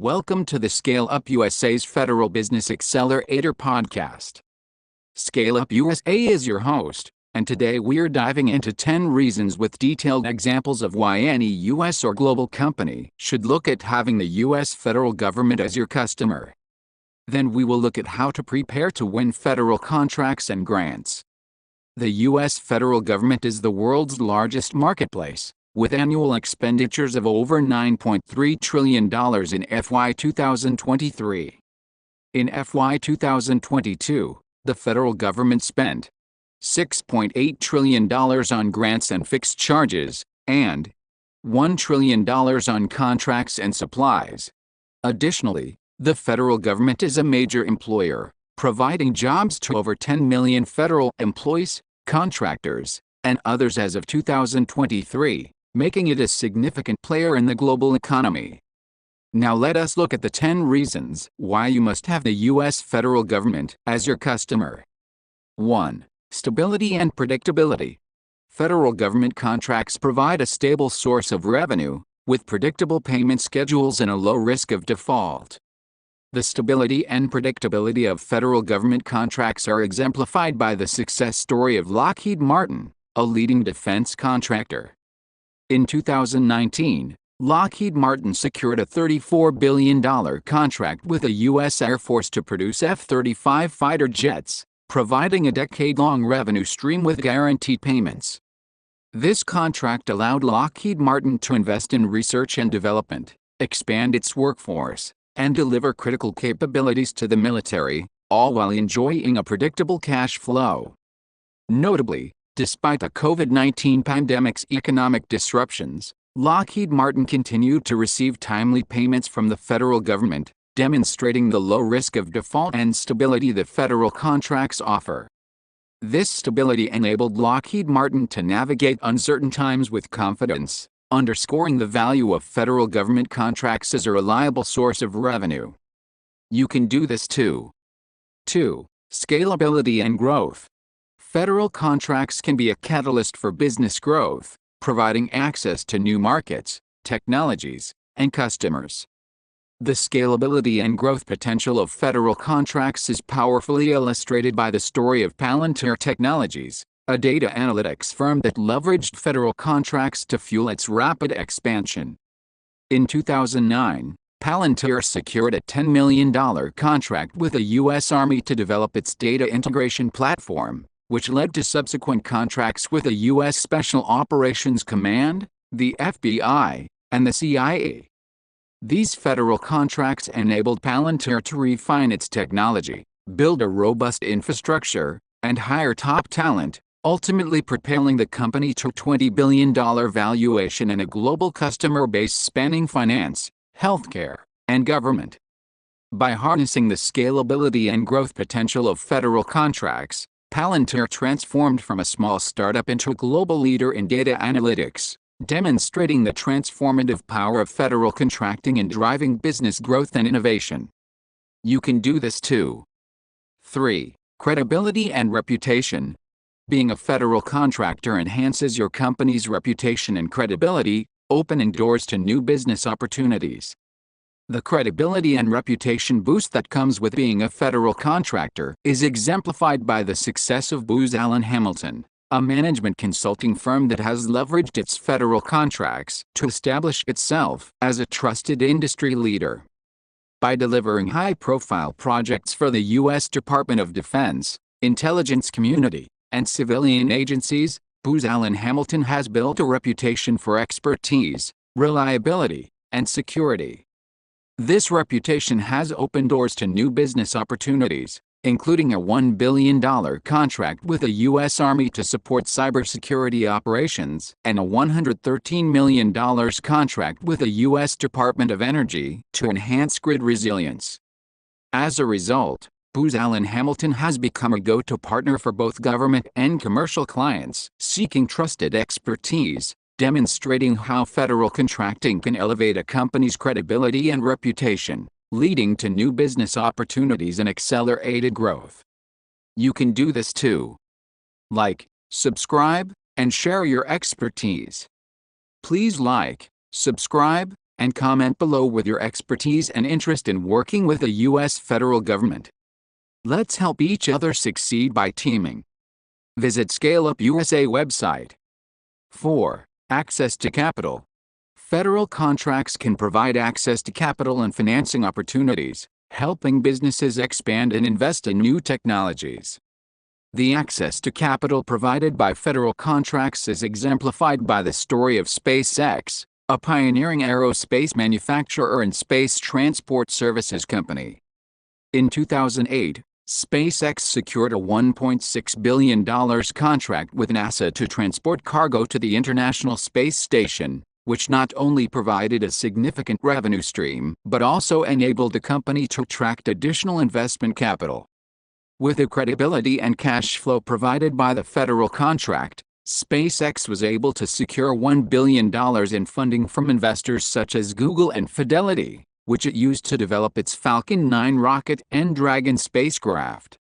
Welcome to the ScaleUP USA's Federal Business Accelerator podcast. ScaleUP USA is your host, and today we're diving into 10 reasons with detailed examples of why any U.S. or global company should look at having the U.S. federal government as your customer. Then we will look at how to prepare to win federal contracts and grants. The U.S. federal government is the world's largest marketplace, with annual expenditures of over $9.3 trillion in FY 2023. In FY 2022, the federal government spent $6.8 trillion on grants and fixed charges, and $1 trillion on contracts and supplies. Additionally, the federal government is a major employer, providing jobs to over 10 million federal employees, contractors, and others as of 2023. Making it a significant player in the global economy. Now let us look at the 10 reasons why you must have the U.S. federal government as your customer. 1. Stability and predictability. Federal government contracts provide a stable source of revenue, with predictable payment schedules and a low risk of default. The stability and predictability of federal government contracts are exemplified by the success story of Lockheed Martin, a leading defense contractor. In 2019, Lockheed Martin secured a $34 billion contract with the U.S. Air Force to produce F-35 fighter jets, providing a decade-long revenue stream with guaranteed payments. This contract allowed Lockheed Martin to invest in research and development, expand its workforce, and deliver critical capabilities to the military, all while enjoying a predictable cash flow. Notably, despite the COVID-19 pandemic's economic disruptions, Lockheed Martin continued to receive timely payments from the federal government, demonstrating the low risk of default and stability that federal contracts offer. This stability enabled Lockheed Martin to navigate uncertain times with confidence, underscoring the value of federal government contracts as a reliable source of revenue. You can do this too. 2. Scalability and growth. Federal contracts can be a catalyst for business growth, providing access to new markets, technologies, and customers. The scalability and growth potential of federal contracts is powerfully illustrated by the story of Palantir Technologies, a data analytics firm that leveraged federal contracts to fuel its rapid expansion. In 2009, Palantir secured a $10 million contract with the U.S. Army to develop its data integration platform, which led to subsequent contracts with the U.S. Special Operations Command, the FBI, and the CIA. These federal contracts enabled Palantir to refine its technology, build a robust infrastructure, and hire top talent, ultimately propelling the company to a $20 billion valuation and a global customer base spanning finance, healthcare, and government. By harnessing the scalability and growth potential of federal contracts, Palantir transformed from a small startup into a global leader in data analytics, demonstrating the transformative power of federal contracting in driving business growth and innovation. You can do this too. 3. Credibility and reputation. Being a federal contractor enhances your company's reputation and credibility, opening doors to new business opportunities. The credibility and reputation boost that comes with being a federal contractor is exemplified by the success of Booz Allen Hamilton, a management consulting firm that has leveraged its federal contracts to establish itself as a trusted industry leader. By delivering high-profile projects for the U.S. Department of Defense, intelligence community, and civilian agencies, Booz Allen Hamilton has built a reputation for expertise, reliability, and security. This reputation has opened doors to new business opportunities, including a $1 billion contract with the U.S. Army to support cybersecurity operations and a $113 million contract with the U.S. Department of Energy to enhance grid resilience. As a result, Booz Allen Hamilton has become a go-to partner for both government and commercial clients seeking trusted expertise, demonstrating how federal contracting can elevate a company's credibility and reputation, leading to new business opportunities and accelerated growth. You can do this too. Like, subscribe, and share your expertise. Please like, subscribe, and comment below with your expertise and interest in working with the U.S. federal government. Let's help each other succeed by teaming. Visit ScaleUP USA website. 4. Access to capital. Federal contracts can provide access to capital and financing opportunities, helping businesses expand and invest in new technologies. The access to capital provided by federal contracts is exemplified by the story of SpaceX, a pioneering aerospace manufacturer and space transport services company. In 2008, SpaceX secured a $1.6 billion contract with NASA to transport cargo to the International Space Station, which not only provided a significant revenue stream but also enabled the company to attract additional investment capital. With the credibility and cash flow provided by the federal contract, SpaceX was able to secure $1 billion in funding from investors such as Google and Fidelity, which it used to develop its Falcon 9 rocket and Dragon spacecraft.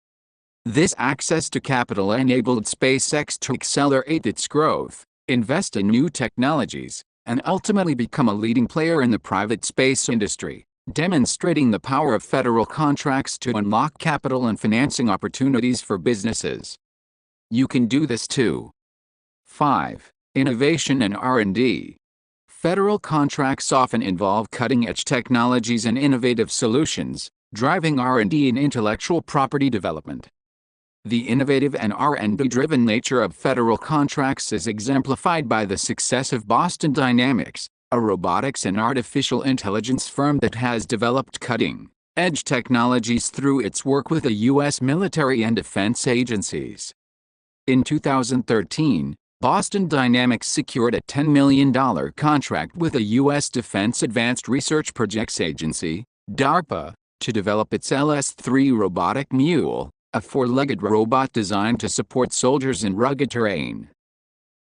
This access to capital enabled SpaceX to accelerate its growth, invest in new technologies, and ultimately become a leading player in the private space industry, demonstrating the power of federal contracts to unlock capital and financing opportunities for businesses. You can do this too. 5. Innovation and R&D. Federal contracts often involve cutting-edge technologies and innovative solutions, driving R&D and intellectual property development. The innovative and R&D-driven nature of federal contracts is exemplified by the success of Boston Dynamics, a robotics and artificial intelligence firm that has developed cutting-edge technologies through its work with the U.S. military and defense agencies. In 2013, Boston Dynamics secured a $10 million contract with the U.S. Defense Advanced Research Projects Agency, DARPA, to develop its LS-3 robotic mule, a four-legged robot designed to support soldiers in rugged terrain.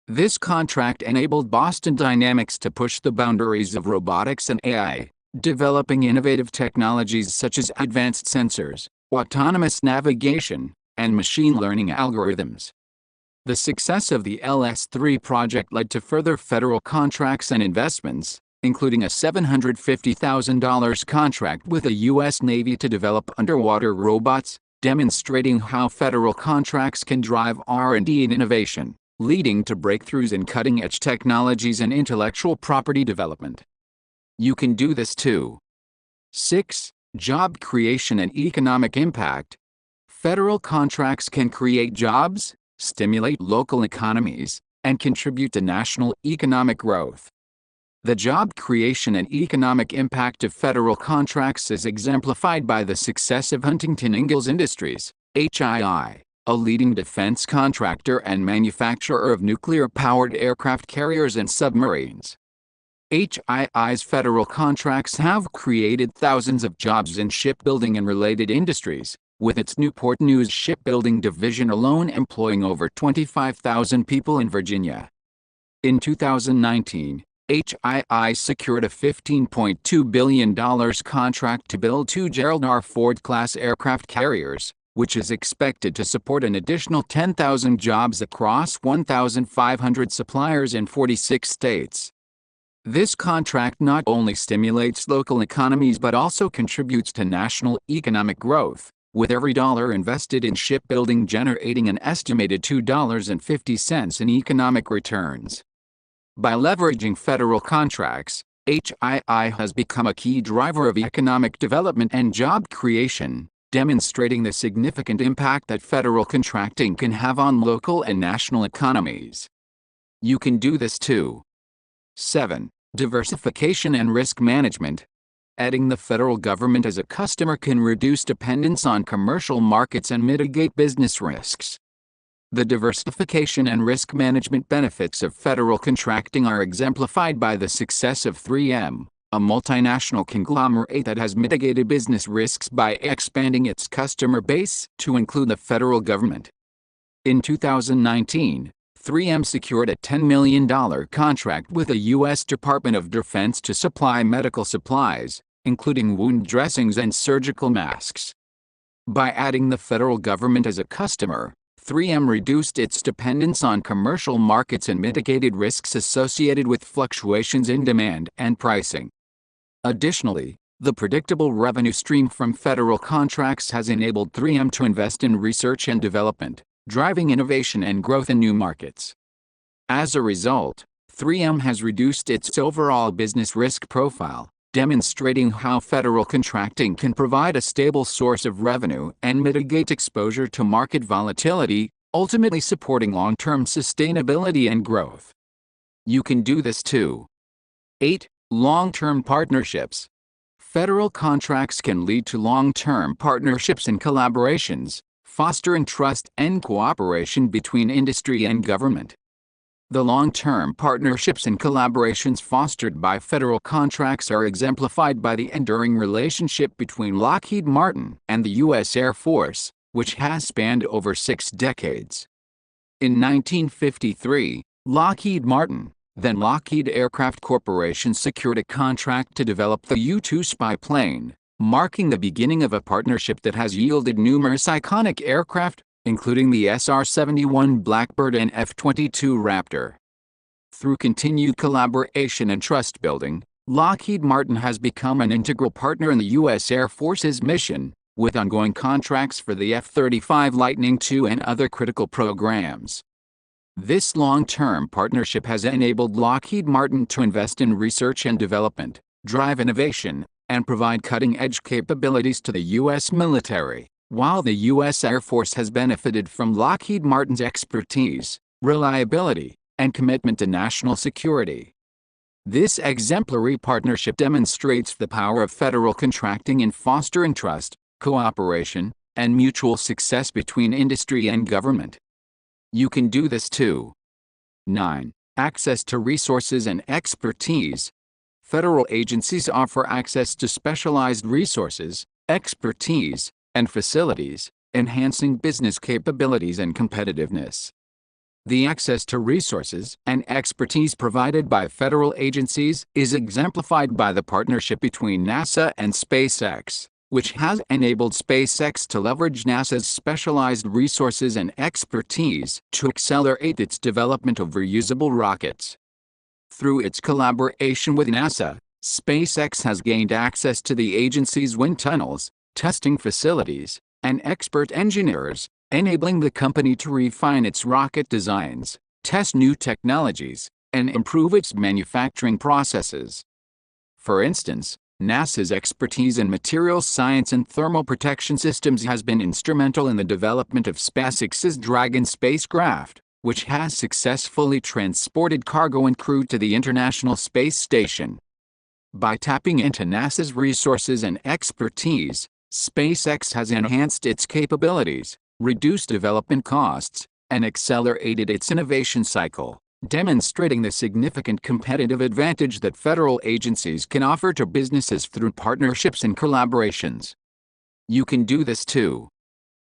This contract enabled Boston Dynamics to push the boundaries of robotics and AI, developing innovative technologies such as advanced sensors, autonomous navigation, and machine learning algorithms. The success of the LS-3 project led to further federal contracts and investments, including a $750,000 contract with the U.S. Navy to develop underwater robots, demonstrating how federal contracts can drive R&D and innovation, leading to breakthroughs in cutting-edge technologies and intellectual property development. You can do this too. 6. Job creation and economic impact. Federal contracts can create jobs, stimulate local economies, and contribute to national economic growth. The job creation and economic impact of federal contracts is exemplified by the success of Huntington Ingalls Industries, HII, a leading defense contractor and manufacturer of nuclear-powered aircraft carriers and submarines. HII's federal contracts have created thousands of jobs in shipbuilding and related industries, with its Newport News shipbuilding division alone employing over 25,000 people in Virginia. In 2019, HII secured a $15.2 billion contract to build two Gerald R. Ford-class aircraft carriers, which is expected to support an additional 10,000 jobs across 1,500 suppliers in 46 states. This contract not only stimulates local economies but also contributes to national economic growth, with every dollar invested in shipbuilding generating an estimated $2.50 in economic returns. By leveraging federal contracts, HII has become a key driver of economic development and job creation, demonstrating the significant impact that federal contracting can have on local and national economies. You can do this too. 7. Diversification and risk management. Adding the federal government as a customer can reduce dependence on commercial markets and mitigate business risks. The diversification and risk management benefits of federal contracting are exemplified by the success of 3M, a multinational conglomerate that has mitigated business risks by expanding its customer base to include the federal government. In 2019, 3M secured a $10 million contract with the U.S. Department of Defense to supply medical supplies, including wound dressings and surgical masks. By adding the federal government as a customer, 3M reduced its dependence on commercial markets and mitigated risks associated with fluctuations in demand and pricing. Additionally, the predictable revenue stream from federal contracts has enabled 3M to invest in research and development, driving innovation and growth in new markets. As a result, 3M has reduced its overall business risk profile, demonstrating how federal contracting can provide a stable source of revenue and mitigate exposure to market volatility, ultimately supporting long-term sustainability and growth. You can do this too. 8. Long-term partnerships. Federal contracts can lead to long-term partnerships and collaborations, fostering trust and cooperation between industry and government. The long-term partnerships and collaborations fostered by federal contracts are exemplified by the enduring relationship between Lockheed Martin and the U.S. Air Force, which has spanned over 6 decades. In 1953, Lockheed Martin, then Lockheed Aircraft Corporation, secured a contract to develop the U-2 spy plane, marking the beginning of a partnership that has yielded numerous iconic aircraft, including the SR-71 Blackbird and F-22 Raptor. Through continued collaboration and trust building, Lockheed Martin has become an integral partner in the U.S. Air Force's mission, with ongoing contracts for the F-35 Lightning II and other critical programs. This long-term partnership has enabled Lockheed Martin to invest in research and development, drive innovation, and provide cutting-edge capabilities to the U.S. military, while the U.S. Air Force has benefited from Lockheed Martin's expertise, reliability, and commitment to national security. This exemplary partnership demonstrates the power of federal contracting in fostering trust, cooperation, and mutual success between industry and government. You can do this too. 9. Access to resources and expertise. Federal agencies offer access to specialized resources, expertise, and facilities, enhancing business capabilities and competitiveness. The access to resources and expertise provided by federal agencies is exemplified by the partnership between NASA and SpaceX, which has enabled SpaceX to leverage NASA's specialized resources and expertise to accelerate its development of reusable rockets. Through its collaboration with NASA, SpaceX has gained access to the agency's wind tunnels, testing facilities, and expert engineers, enabling the company to refine its rocket designs, test new technologies, and improve its manufacturing processes. For instance, NASA's expertise in materials science and thermal protection systems has been instrumental in the development of SpaceX's Dragon spacecraft, which has successfully transported cargo and crew to the International Space Station. By tapping into NASA's resources and expertise, SpaceX has enhanced its capabilities, reduced development costs, and accelerated its innovation cycle, demonstrating the significant competitive advantage that federal agencies can offer to businesses through partnerships and collaborations. You can do this too.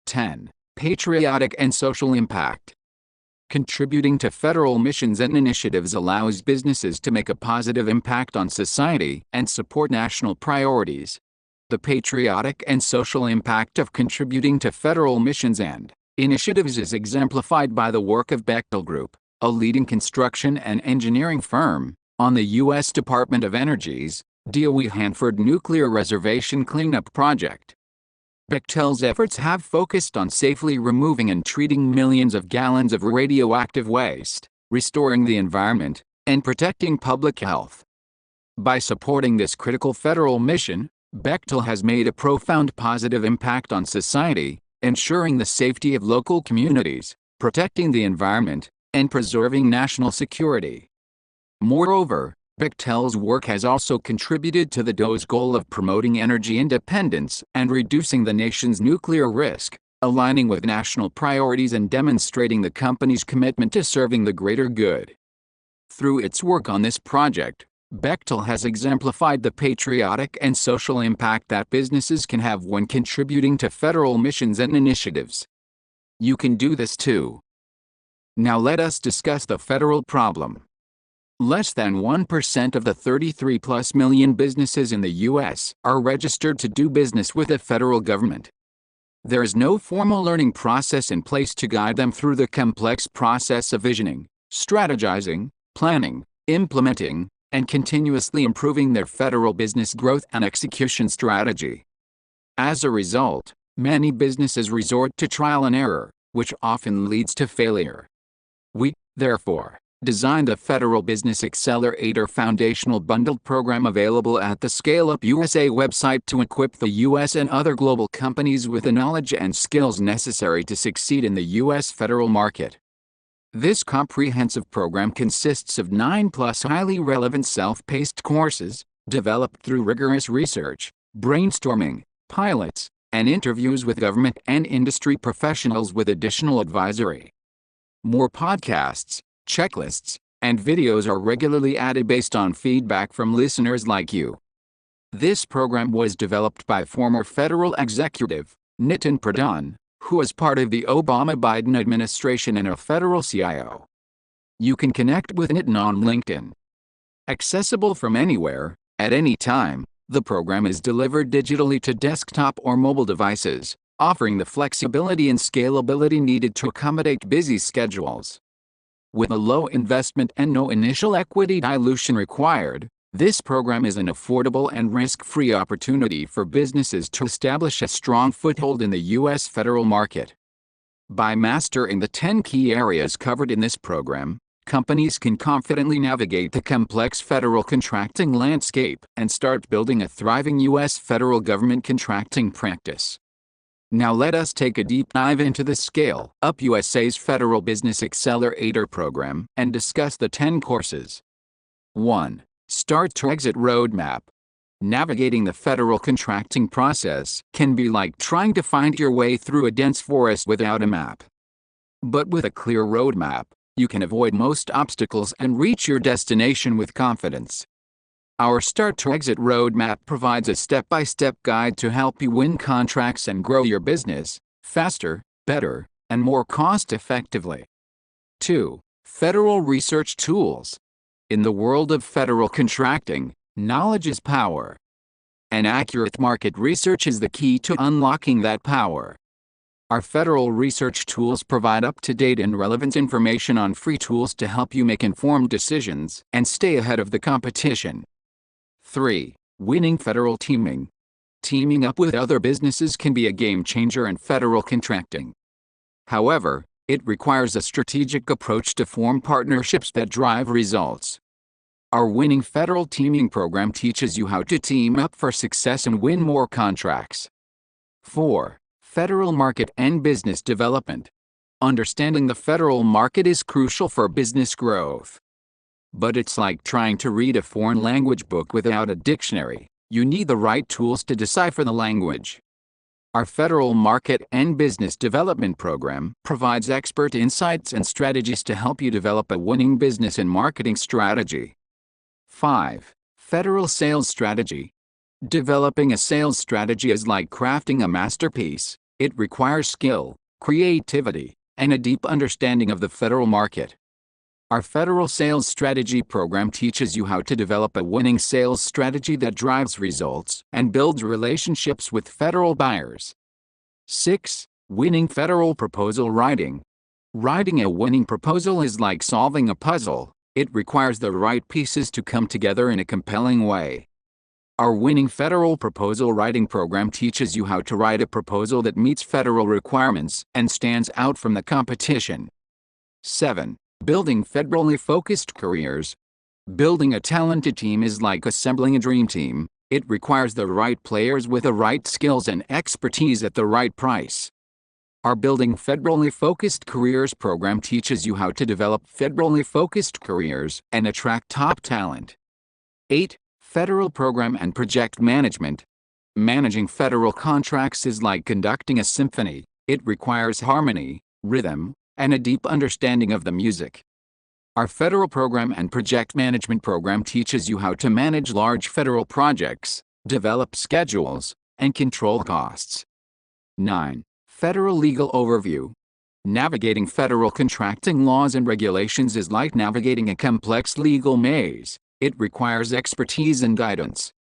10. Patriotic and social impact. Contributing to federal missions and initiatives allows businesses to make a positive impact on society and support national priorities. The patriotic and social impact of contributing to federal missions and initiatives is exemplified by the work of Bechtel Group, a leading construction and engineering firm, on the U.S. Department of Energy's DOE Hanford Nuclear Reservation Cleanup Project. Bechtel's efforts have focused on safely removing and treating millions of gallons of radioactive waste, restoring the environment, and protecting public health. By supporting this critical federal mission, Bechtel has made a profound positive impact on society, ensuring the safety of local communities, protecting the environment, and preserving national security. Moreover, Bechtel's work has also contributed to the DOE's goal of promoting energy independence and reducing the nation's nuclear risk, aligning with national priorities and demonstrating the company's commitment to serving the greater good. Through its work on this project, Bechtel has exemplified the patriotic and social impact that businesses can have when contributing to federal missions and initiatives. You can do this too. Now let us discuss the federal problem. Less than 1% of the 33+ million businesses in the U.S. are registered to do business with the federal government. There is no formal learning process in place to guide them through the complex process of visioning, strategizing, planning, implementing, and continuously improving their federal business growth and execution strategy. As a result, many businesses resort to trial and error, which often leads to failure. We, therefore, designed a Federal Business Accelerator foundational bundled program available at the ScaleUP USA website to equip the U.S. and other global companies with the knowledge and skills necessary to succeed in the U.S. federal market. This comprehensive program consists of 9+ highly relevant self-paced courses, developed through rigorous research, brainstorming, pilots, and interviews with government and industry professionals with additional advisory. More podcasts, checklists, and videos are regularly added based on feedback from listeners like you. This program was developed by former federal executive, Nitin Pradhan, who is part of the Obama-Biden administration and a federal CIO. You can connect with Nitin on LinkedIn. Accessible from anywhere, at any time, the program is delivered digitally to desktop or mobile devices, offering the flexibility and scalability needed to accommodate busy schedules. With a low investment and no initial equity dilution required, this program is an affordable and risk-free opportunity for businesses to establish a strong foothold in the U.S. federal market. By mastering the 10 key areas covered in this program, companies can confidently navigate the complex federal contracting landscape and start building a thriving U.S. federal government contracting practice. Now let us take a deep dive into the ScaleUP USA's Federal Business Accelerator program and discuss the 10 courses. 1. Start to Exit Roadmap. Navigating the federal contracting process can be like trying to find your way through a dense forest without a map. But with a clear roadmap, you can avoid most obstacles and reach your destination with confidence. Our Start to Exit Roadmap provides a step-by-step guide to help you win contracts and grow your business faster, better, and more cost-effectively. 2. Federal Research Tools. In the world of federal contracting, knowledge is power. And accurate market research is the key to unlocking that power. Our federal research tools provide up-to-date and relevant information on free tools to help you make informed decisions and stay ahead of the competition. 3. Winning Federal Teaming. Teaming up with other businesses can be a game-changer in federal contracting. However, it requires a strategic approach to form partnerships that drive results. Our Winning Federal Teaming program teaches you how to team up for success and win more contracts. 4. Federal Market and Business Development. Understanding the federal market is crucial for business growth. But it's like trying to read a foreign language book without a dictionary. You need the right tools to decipher the language. Our Federal Market and Business Development program provides expert insights and strategies to help you develop a winning business and marketing strategy. 5. Federal Sales Strategy. Developing a sales strategy is like crafting a masterpiece. It requires skill, creativity, and a deep understanding of the federal market. Our Federal Sales Strategy program teaches you how to develop a winning sales strategy that drives results and builds relationships with federal buyers. 6. Winning Federal Proposal Writing. Writing a winning proposal is like solving a puzzle. It requires the right pieces to come together in a compelling way. Our Winning Federal Proposal Writing program teaches you how to write a proposal that meets federal requirements and stands out from the competition. 7. Building Federally Focused Careers. Building a talented team is like assembling a dream team. It requires the right players with the right skills and expertise at the right price. Our Building Federally Focused Careers program teaches you how to develop federally focused careers and attract top talent. 8. Federal Program and Project Management. Managing federal contracts is like conducting a symphony. It requires harmony, rhythm, and a deep understanding of the music. Our Federal Program and Project Management program teaches you how to manage large federal projects, develop schedules, and control costs. 9. Federal Legal Overview. Navigating federal contracting laws and regulations is like navigating a complex legal maze. It requires expertise and guidance.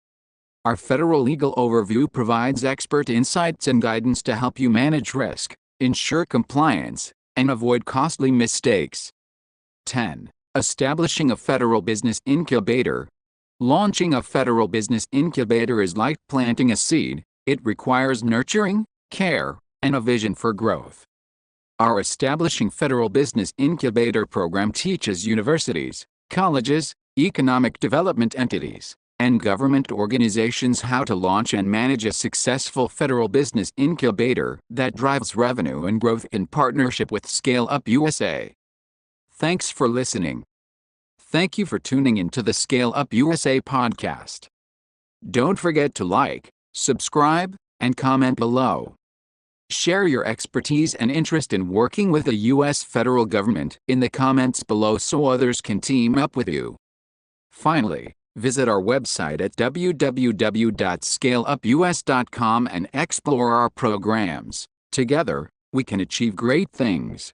Our Federal Legal Overview provides expert insights and guidance to help you manage risk, ensure compliance, and avoid costly mistakes. 10. Establishing a Federal Business Incubator. Launching a federal business incubator is like planting a seed. It requires nurturing, care, and a vision for growth. Our Establishing Federal Business Incubator program teaches universities, colleges, economic development entities, and government organizations how to launch and manage a successful federal business incubator that drives revenue and growth in partnership with ScaleUP USA. Thanks for listening. Thank you for tuning into the ScaleUP USA podcast. Don't forget to like, subscribe, and comment below. Share your expertise and interest in working with the U.S. federal government in the comments below so others can team up with you. Finally, visit our website at www.scaleupus.com and explore our programs. Together, we can achieve great things.